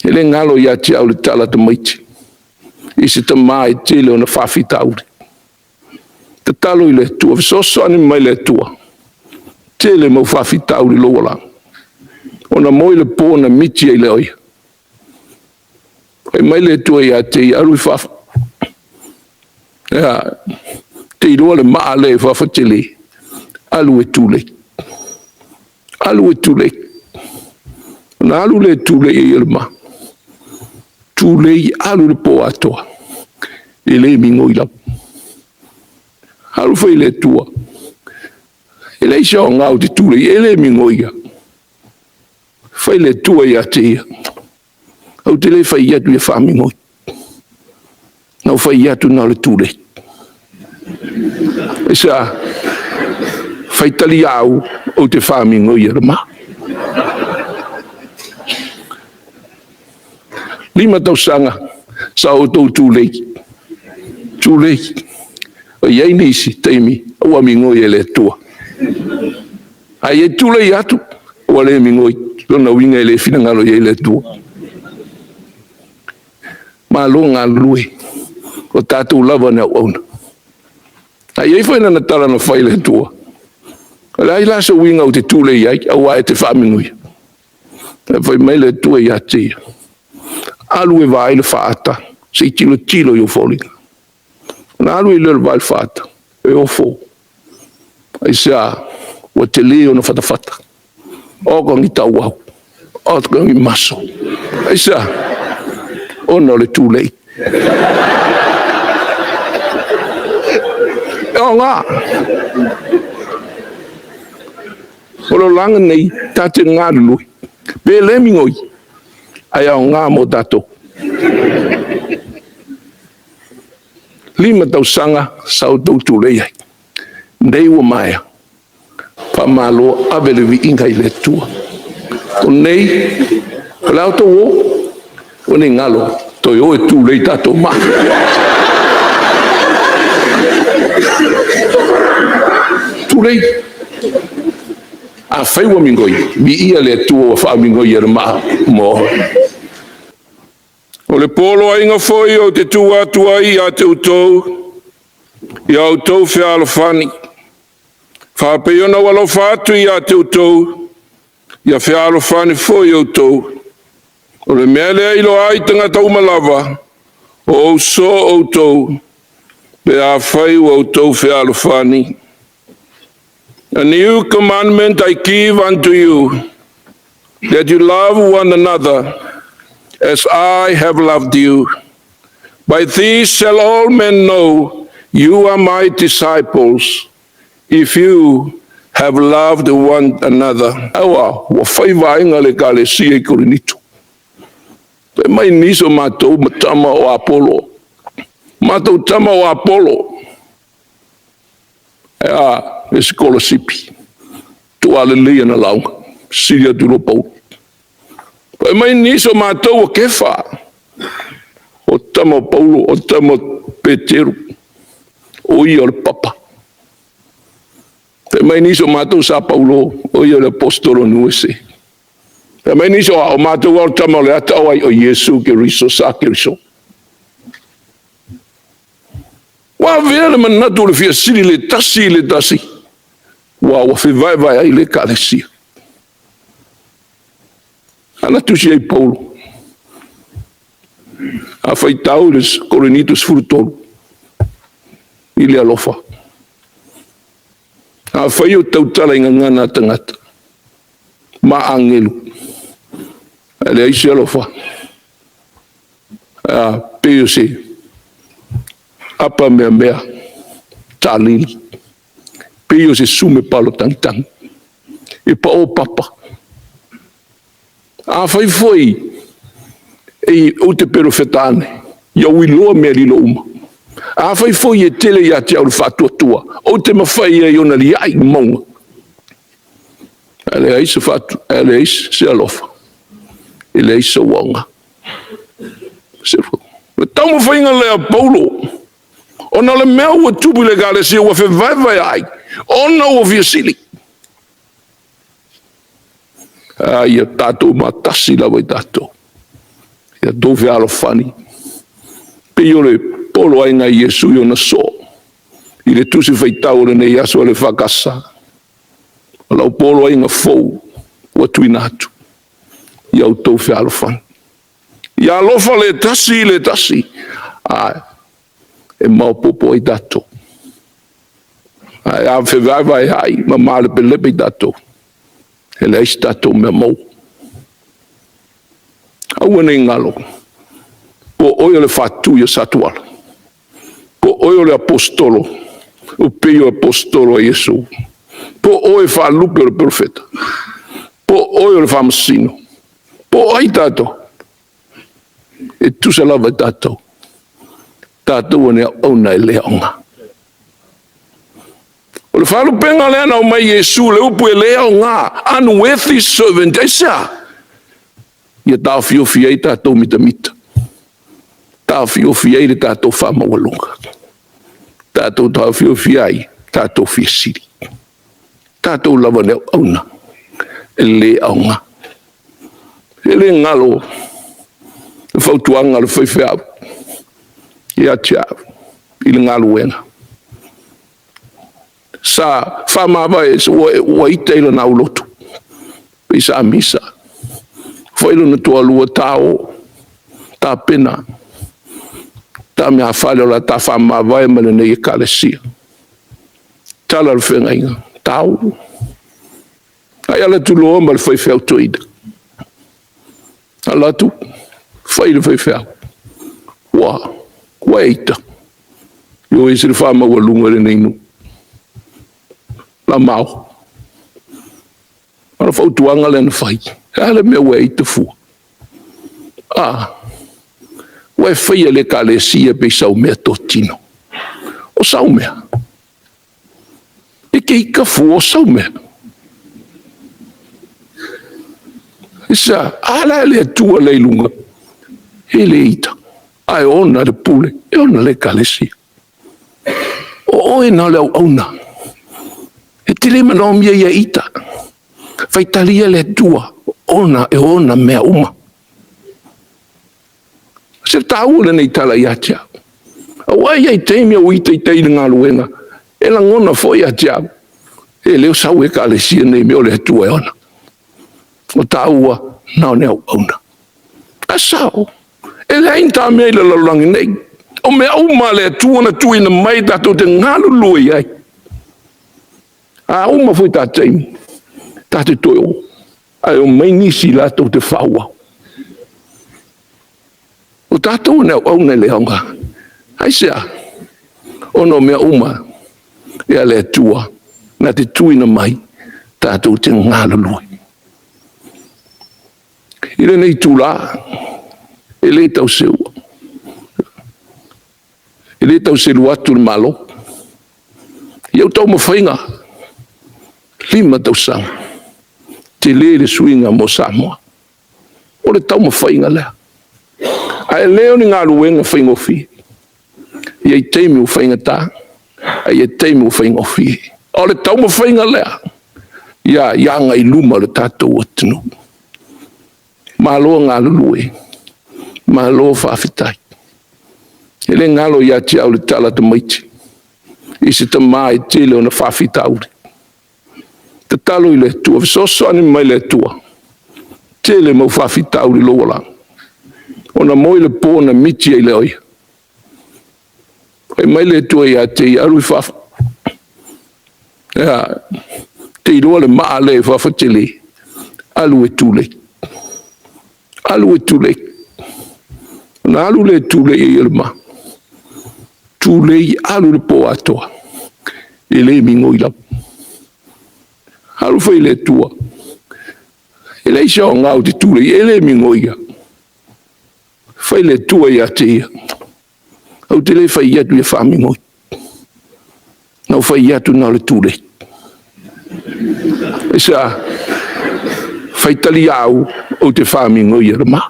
Ele ngalo ia te au le tala te maiti. I se te mai te leo na whawhita aure. Te talo i le tua, visoso ani mai le tua. Te le mau whawhita aure loa lang. Ona moi le pōna miti ai le oia. E mai le tua ia te i aru i whawha. Te i roa le maa le whawha te le. Alu e tūlei. Alu e tūlei. Ona alu le tūlei e le maa. Tūlei alu le pō atoa. E le mingo i lau. Alu whai le tua. E le isa o ngau te tūlei. E le mingo i lau. Whai le tua i a te ia. Au te le whai atu i a whamingo i. Nau whai atu nau le tūlei. E sa whai tali au o te whamingo i a le maa. 5 tausanga sa o tau tūlei. Tūlei. O iei nisi, teimi, au a mingoi e le tua. Ai e tūlei atu, o a le mingoi, lona winga e le finangalo i e le tua. Ma lo ngā lue, o tātou lava na wauna. Ai e whaina na tala na whai le tua. Ala ai lasa winga o te tūlei ai, au a e te whamingoi. E whai mai le tua i a tia. Alu e vai le whaata, se i tilo i o wholinga. Na alu e le vai le whaata, e o who. Ai sea, wa te leo na whatawhata. O kongi tau au, o kongi maso. Ai sea, ona le tūlei. E o ngā. O lo langa nei, tate ngā lui. Pe le mingoi. Ai au ngā mo tato. 5 tausanga sau tau tūlei ai. Nei ua maia. Pa malo avele vi inga i le tua. O nei, lau tau o nei ngalo, toi o e tūlei tato ma. Tūlei. A whaiwa mingoi, mi ia le tua o wha mingoi e ma mo. O le polo a inga foi o te tua i a te utou, i a utou whia alofani. Whapeona walo whātu i a te utou, i a whia alofani foi o utou. O le mea lea ilo ai tangata umalawa, o so o utou, pe a whai o utou whia alofani. A new commandment I give unto you, that you love one another as I have loved you. By these shall all men know you are my disciples, if you have loved one another. Awa, wa whaiwa inga le ka le sia I Korinito. Pe mai niso mātou matama o Apollo. Mātou tama o Apollo. E skola sipi. Tu alelea na launga. Siria tu lopau. Pai mai niso mātou o kefa. O tama o Paulo, o tama o Peteru. O ia o le papa. Pai mai niso mātou sa Paulo, o ia le apostolo nuese. Pai mai niso o mātou o tama o le ata o ai o Yesu ke riso sa ke riso. Wa vea le manatu le fia siri le tasi. Wa vai ai le kalesia. Ana tusi ai Paulo. A faitau les Korinitos furtolu. Ile alofa. A fai o tautala inga ngana tangata. Ma angelu. Ale aisi alofa. A peo se. Apa mea. Talili. Peo se sume palo tangtang. E pa o papa. A fai foi. E o te perofetane. Ia uiloa mea lilo uma. A fai foi e tele ia te au fatua tua. O te mawhai e ona li ai maunga. Ele aise fatu. Ele aise se alofa. Ele aise wanga. Se fo. Le tau mawhainga lea Paulo. Ona le mea ua tupu le gale si ua fe vai ai. Ona ua via sili. Ia tātou matasi lawa I tātou. Ia tō whi alofani. Pe i o le polo ainga i Yesu i ona so. I le tusi whaitau le nei aso le whakasa. O lau polo ainga fou. Ua tuina atu. Ia o tō whi alofani. Ia alofa le tasi. E mau popo i dato. A whewaiwa e hai. Ma male pe lepe i dato. E le eisi dato mea mau. Aua nei ngalo. Po oio le fatu ia satuala. Po oio le apostolo. O peio apostolo a Yesu. Po oio fa lupe le profeta. Po oio le famasino. Po ai tato. E tu se lava tato. Tato ane auna e leonga. O le falu penga lena o mai Yesu le upu e leonga. Unworthy servant. Esa. Ia tau fiofi ai tato mita. Tau fiofi ai le tato whama walunga. Tato tau fiofi ai tato fiesiri. Tato lava leo auna. E le aunga. E le ngalo. E fautuanga le whaiwhau. Ia tiaw. I le ngalo wenga. Sa whama vai ua ita ila na ulotu. Pisa misa. Whailo na tua lua tao. Ta pena. Ta mea whale o la ta whama vai mana nei e kalesia. Tala le whenga inga. Tau. Ai ala tu loa ma le whaiwhau toida. Ala tu. Whai le whaiwhau. Wa eita. Yo isi le whama ua lunga le neinu. La mau. Ala whautuanga le na whai. Ala mea ua eita fua. Ua whaia le kalesia pe sau mea totino. O sau mea. E ke ika fua o sau mea. Isa, ala le atua le ilunga. E le ita. Ai ona le pule. E ona le kalesia. O e na le au na. E te le manomia ia ita. Faitalia le atua. Ona e ona mea uma. Se tau le nei tala ia tia. Awa ia i teimia o ita i teina ngā luenga. E la ngona foi a tia. E leo sau e ka le sia nei meo le atua e ona. O taua nao neo auna. A sao. E le hain ta mea i le lalangi nei. O mea uma le atua na tui na mai tato te ngā lului ai. A uma foi ta teimi. Ta te toi o. Ai o mai nisi lato te whaua. O tātou neo au nei leonga. Ai sea. Ono mea uma. Ea le tua. Na te tuina mai. Tātou te ngālului. Ire nei tūla. E le tau seua. E le tau selu atu le malo. Iau tau mawhainga. 5 tau sanga. Te le suinga mo Samoa. O le tau mawhainga lea. Ai leo ni ngā luenga whaingo whi. Iai teimi u whainga tā. Ai teimi u whaingo whi. O le tau mawhainga lea. Ia ngai luma le tātou atinu. Māloa ngā lulue. Māloa whawhitai. E le ngalo ia tia au le tala te maiti. Isi ta maa e tele o na whawhitauri. Te talo i le tua, visoso ani mai le tua. Tele mau whawhitauri loa lang. O na moi le pō na miti ai le oi. E mai le tua ia te i aru i whawha. Te iroa le maa le whawhatele. Alu e tūlei. Alu e tūlei. Na alu le tūlei e ilma. Tūlei alu le pō atoa. E le mingo i lau. Alu whai le tua. E le isa o ngau te tūlei. E le mingo ia. Whai le tua ia te ia. Au te le whai iatu ia whamingoi. Nau whai iatu nau le tūlei. Esa whai tali au o te whamingoi ia rama.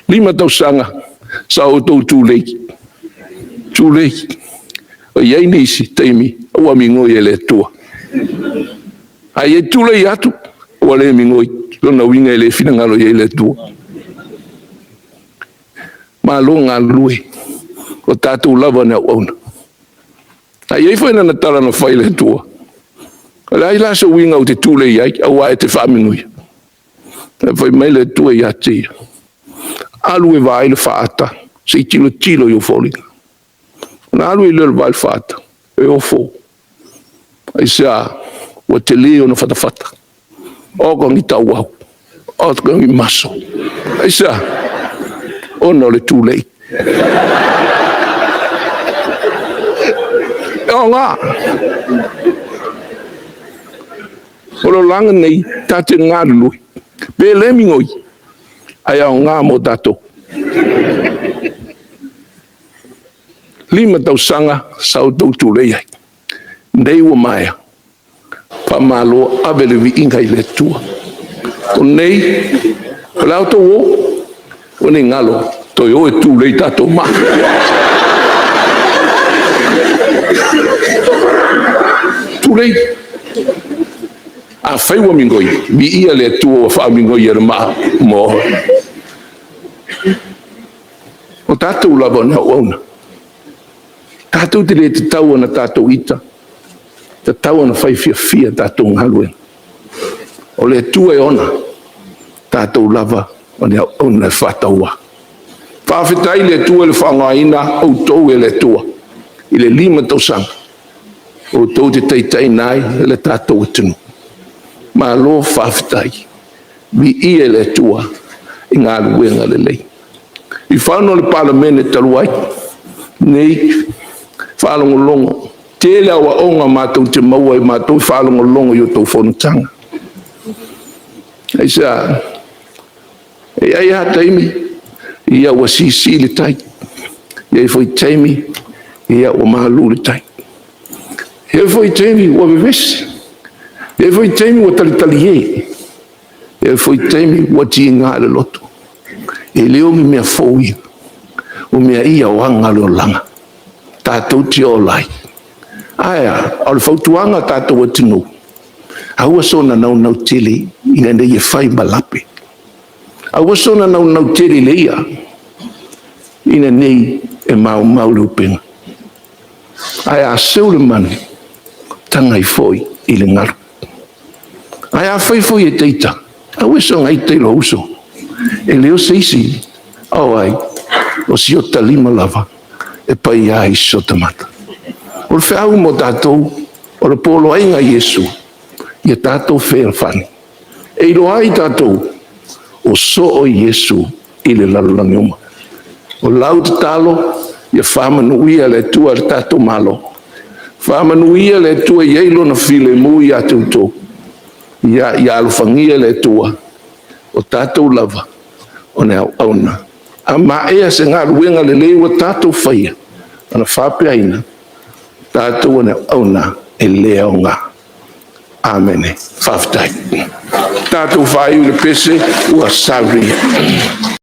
5 tau sanga sa o tau tūlei. Tūlei. O iei nisi teimi o amingoi e le tua. Ai e tūlei atu o le amingoi. lona winga le fina ngalo ye le tua malo ngalue o tatu lava na ona ai foi na tala na fai le tua ala ila so winga o te Tulei Aiga au ai te whaminui foi mai le tua ia tia alu e vai le faata se tilo yo folinga na alu e le vai faata e ofo ai sa o te leo na fatafata o ko ngi tau au o ko ngi maso ai sa ono le Tulei o nga o lo langa nei tate ngā lui pe le mingoi ai au ngā mo tato lima tau sanga sau tau Tulei ai nei ua maia pa malo abele vi inga i le tua o nei o lau tau o nei ngalo toi o e Tulei tato ma Tulei a fai ua mingoi vi ia le tua o wha mingoi e ma mo o tatou lava na ona tatou te le te tau ana tatou ita te tau ana fai fia tatou ngalue o le tua e ona tatou lava o ne ona e whataua whawhetai le tua le whangaina au tau e le tua i le 5 tausanga o tau te teitai nai le tatou e tunu ma lo whawhetai mi ia le tua i ngā luenga le lei i Fono Palemene talu ai nei whalongolongo tele awa onga mātou te maua i mātou whalongolongo i o tau whanutanga ai sa e ai ha taimi ia ua sisi le tai ia i foi taimi ia ua mahalu le tai ia foi taimi ua vevesi ia foi taimi ua talitali e ia foi taimi ua tiinga le loto e leo mi mea fōi o mea ia o anga leo langa tātou te o lai aia o le whautuanga tātou atinu aua sona nau tele ina nei e whai malape aua sona nau tele le ia ina nei e mau le upenga aia a seu le mani tanga i fōi i le ngaru aia a whai fōi e teita aua sona i teilo uso e leo seisi au ai o siota 5 lava e pai ai siota mata o le wheau mo tātou o le polo ainga Iesu ia tātou whewhani e ilo ai tātou o so o Iesu i le lalolani uma o lau te talo ia whamanuia le tua le tātou malo whamanuia le tua i eilo na file mu i atu tō ia alufangia le tua o tātou lava o ne au auna a maea se ngā ruenga le lewa tātou whaia ana whapeaina tātou o ne auna e lea o ngā amene whaftai tātou whai ule pese ua savria